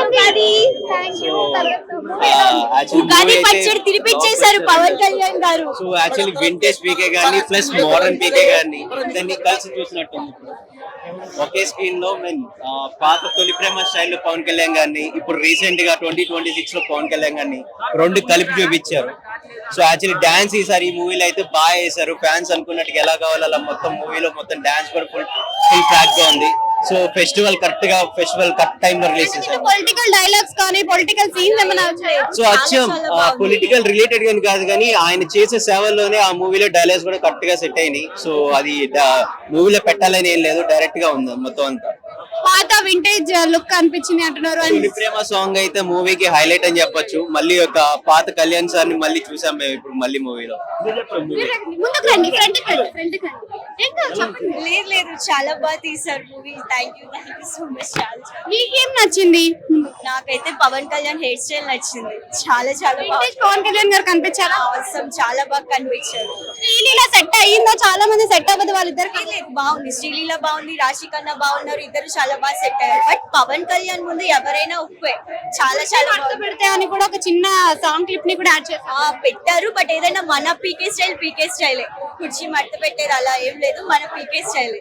ఉగాది పచ్చడి తినిపించేశారు పవన్ కళ్యాణ్ గారు. So actually vintage పీకే గానీ ప్లస్ మోడర్న్ పీకే గానీ దాన్ని కలిసి చూసినట్టు ఒకే స్క్రీన్ లో పాత తొలి ప్రేమ స్టైల్లో పవన్ కళ్యాణ్ గారిని ఇప్పుడు రీసెంట్ గా 2026 లో పవన్ కళ్యాణ్ గారిని రెండు కలిపి చూపించారు. సో యాక్చువల్లీ డాన్స్ ఈసారి ఈ మూవీలో అయితే బాగా వేశారు. ఫ్యాన్స్ అనుకున్నట్టుగా ఎలా కావాలో అలా మొత్తం మూవీలో మొత్తం డాన్స్ కూడా ఫుల్ ట్రాక్ గా ఉంది. సో ఫెస్టివల్ కరెక్ట్ టైం లో రిలీజ్ చేశారు. పొలిటికల్ డైలాగ్స్ కానీ పొలిటికల్ సీన్స్ ఏమైనా వచ్చాయి? సో అచ్చం పొలిటికల్ రిలేటెడ్ గాని కాదు కానీ ఆయన చేసే సేవల్లోనే ఆ మూవీలో డైలాగ్స్ కూడా కరెక్ట్ గా సెట్ అయినాయి. సో అది మూవీలో పెట్టాలని ఏం లేదు, డైరెక్ట్ గా ఉంది మొత్తం అంతా. పాత వింటేజ్ లుక్ అనిపించింది అంటున్నారు. తొలి ప్రేమ సాంగ్ అయితే మూవీకి హైలైట్ అని చెప్పొచ్చు. మళ్ళీ ఒక పాత కళ్యాణ్ సార్ ని మళ్ళీ చూసాం మేము ఇప్పుడు మళ్ళీ మూవీలో. లేదు చాలా బాగా తీసారు movie. Thank you so much. మీకేం నచ్చింది? నాకైతే పవన్ కళ్యాణ్ హెయిర్ స్టైల్ నచ్చింది. చాలా బాగా పవన్ కళ్యాణ్ గారు కనిపించారా? అవసరం చాలా బాగా కనిపించారు. శ్రీలీల సెట్ అయ్యిందో? చాలా మంది సెట్ అవ్వదు వాళ్ళిద్దరికి. బాగుంది, శ్రీలీల బాగుంది, రాశి ఖన్నా బాగున్నారు, ఇద్దరు చాలా బాగా సెట్ అయ్యారు. బట్ పవన్ కళ్యాణ్ ముందు ఎవరైనా ఉప్పే. చాలా పెడితే అని కూడా ఒక చిన్న సాంగ్ క్లిప్ ని కూడా యాడ్ చేస్తారు పెట్టారు. బట్ ఏదైనా మన పీకే స్టైలే. కుర్చీ మడత పెట్టారు అలా ఏం లేదు, మన పీకే స్టైలే.